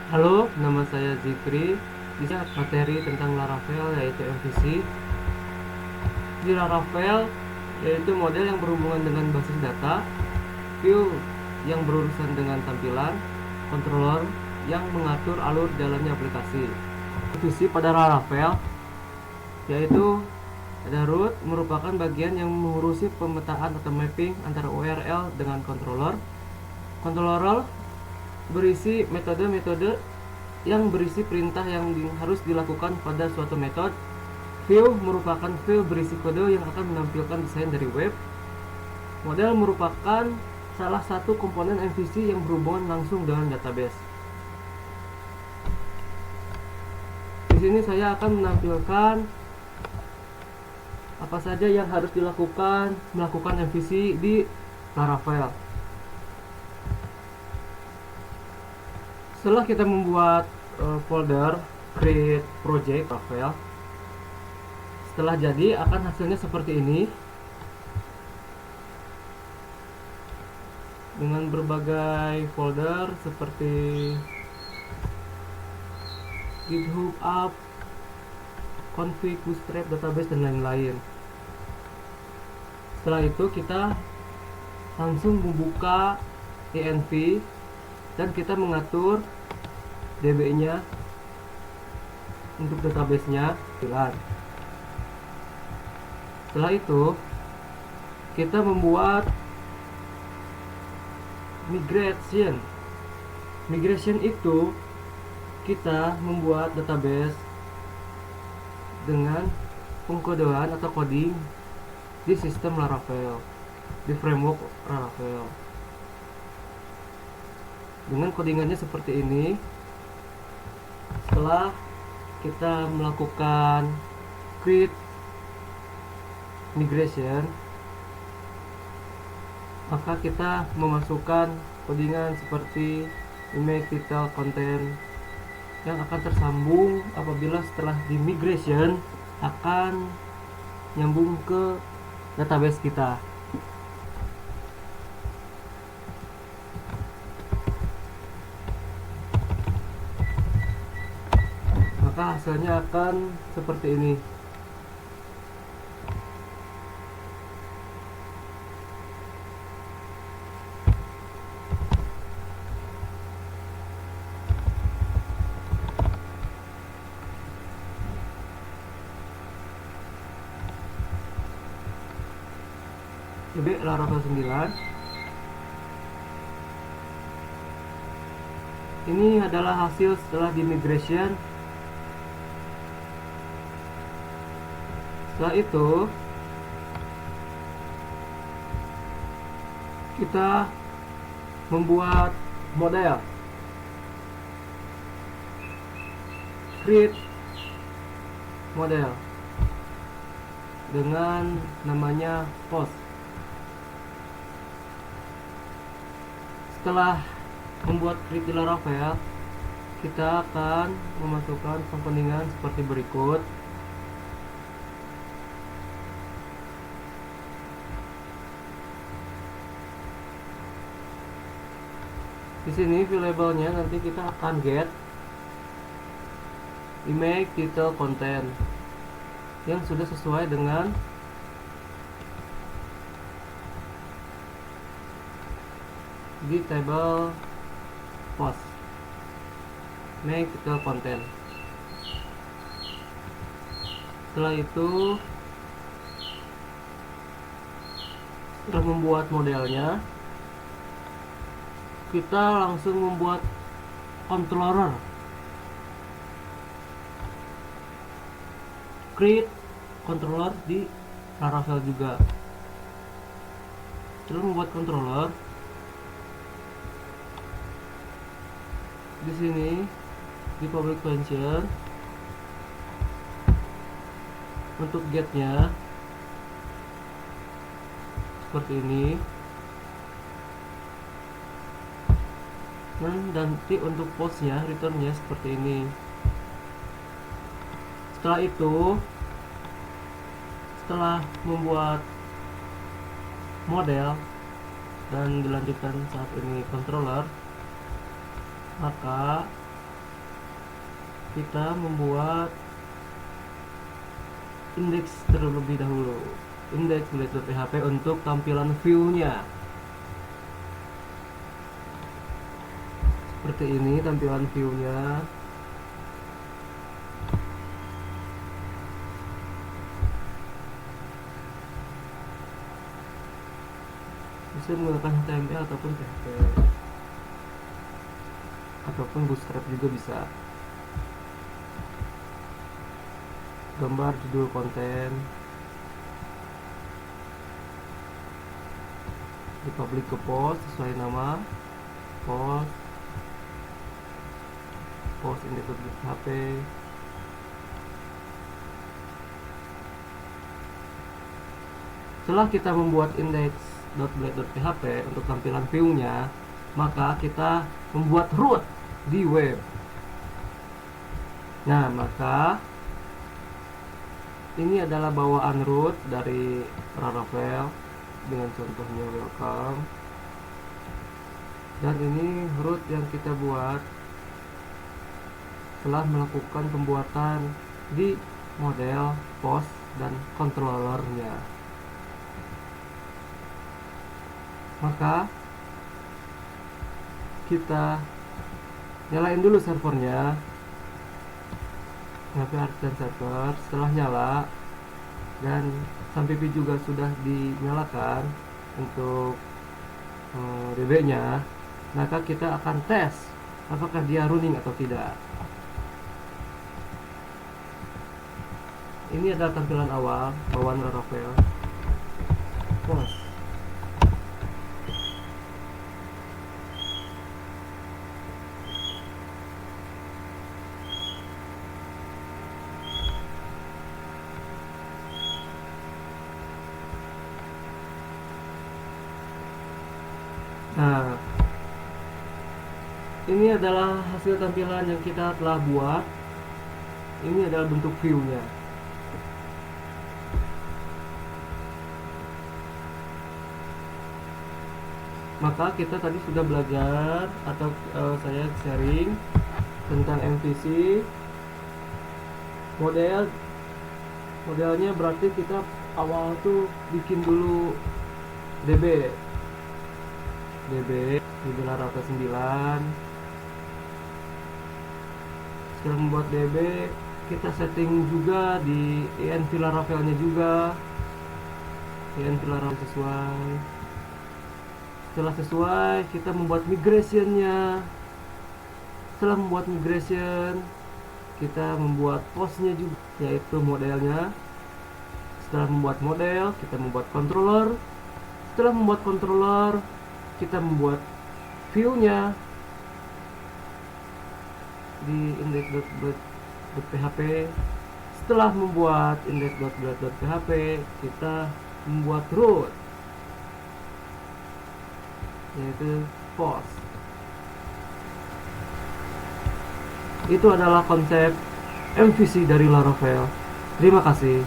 Halo, nama saya Zikri. Bisa materi tentang Laravel yaitu MVC. Di Laravel yaitu model yang berhubungan dengan basis data, view yang berurusan dengan tampilan, controller yang mengatur alur jalannya aplikasi. MVC pada Laravel yaitu ada root merupakan bagian yang mengurusi pemetaan atau mapping antara URL dengan controller. Controller berisi metode-metode yang berisi perintah yang harus dilakukan pada suatu metode. View merupakan file berisi kode yang akan menampilkan desain dari web. Model merupakan salah satu komponen MVC yang berhubungan langsung dengan database. Di sini saya akan menampilkan apa saja yang harus melakukan MVC di Laravel. Setelah kita membuat folder create project Laravel, setelah jadi akan hasilnya seperti ini dengan berbagai folder seperti GitHub app, config, bootstrap, database dan lain-lain. Setelah itu kita langsung membuka env dan kita mengatur DB-nya untuk database-nya. Setelah itu kita membuat migration itu kita membuat database dengan pengkodean atau coding di sistem Laravel, di framework Laravel dengan codingannya seperti ini. Setelah kita melakukan create migration, maka kita memasukkan codingan seperti image, title, content yang akan tersambung apabila setelah di migration akan nyambung ke database kita. Maka hasilnya akan seperti ini. Jadi Laravel 9 ini adalah hasil setelah di migration. Setelah itu kita membuat model, create model dengan namanya post. Setelah membuat create di Laravel, kita akan memasukkan komponen seperti berikut. Di sini variabelnya nanti kita akan get image, title, content yang sudah sesuai dengan di table post make, title, content. Setelah itu setelah membuat modelnya, kita langsung membuat controller, create controller di Laravel juga. Setelah membuat controller, di sini di public function untuk getnya seperti ini. Dan nanti untuk postnya, returnnya seperti ini. Setelah itu, setelah membuat model dan dilanjutkan saat ini controller, maka kita membuat index terlebih dahulu, index.php untuk tampilan view-nya. Seperti ini tampilan view-nya. Bisa menggunakan HTML ataupun PHP ataupun Bootstrap juga bisa. Gambar, judul, konten, dipublish ke post sesuai nama post index.php. Setelah kita membuat index.blade.php untuk tampilan view-nya, maka kita membuat root di web. Nah, maka ini adalah bawaan root dari Laravel dengan contohnya welcome. Dan ini root yang kita buat setelah melakukan pembuatan di model, post, dan controllernya. Maka kita nyalain dulu servernya, nge-PHP dan server. Setelah nyala dan SAMPP juga sudah dinyalakan untuk DB nya, maka kita akan tes apakah dia running atau tidak. Ini adalah tampilan awal bawaan Laravel. Post. Nah, ini adalah hasil tampilan yang kita telah buat. Ini adalah bentuk view-nya. Maka kita tadi sudah belajar atau saya sharing tentang MVC. Modelnya berarti kita awal tuh bikin dulu DB Laravel 9. Setelah membuat DB, kita setting juga di env Laravelnya juga, env Laravel sesuai. Setelah sesuai, kita membuat migrationnya. Setelah membuat migration, kita membuat postnya juga, yaitu modelnya. Setelah membuat model, kita membuat controller. Setelah membuat controller, kita membuat view-nya di index.blade.php. Setelah membuat index.blade.php, kita membuat root, yaitu post. Itu adalah konsep MVC dari Laravel. Terima kasih.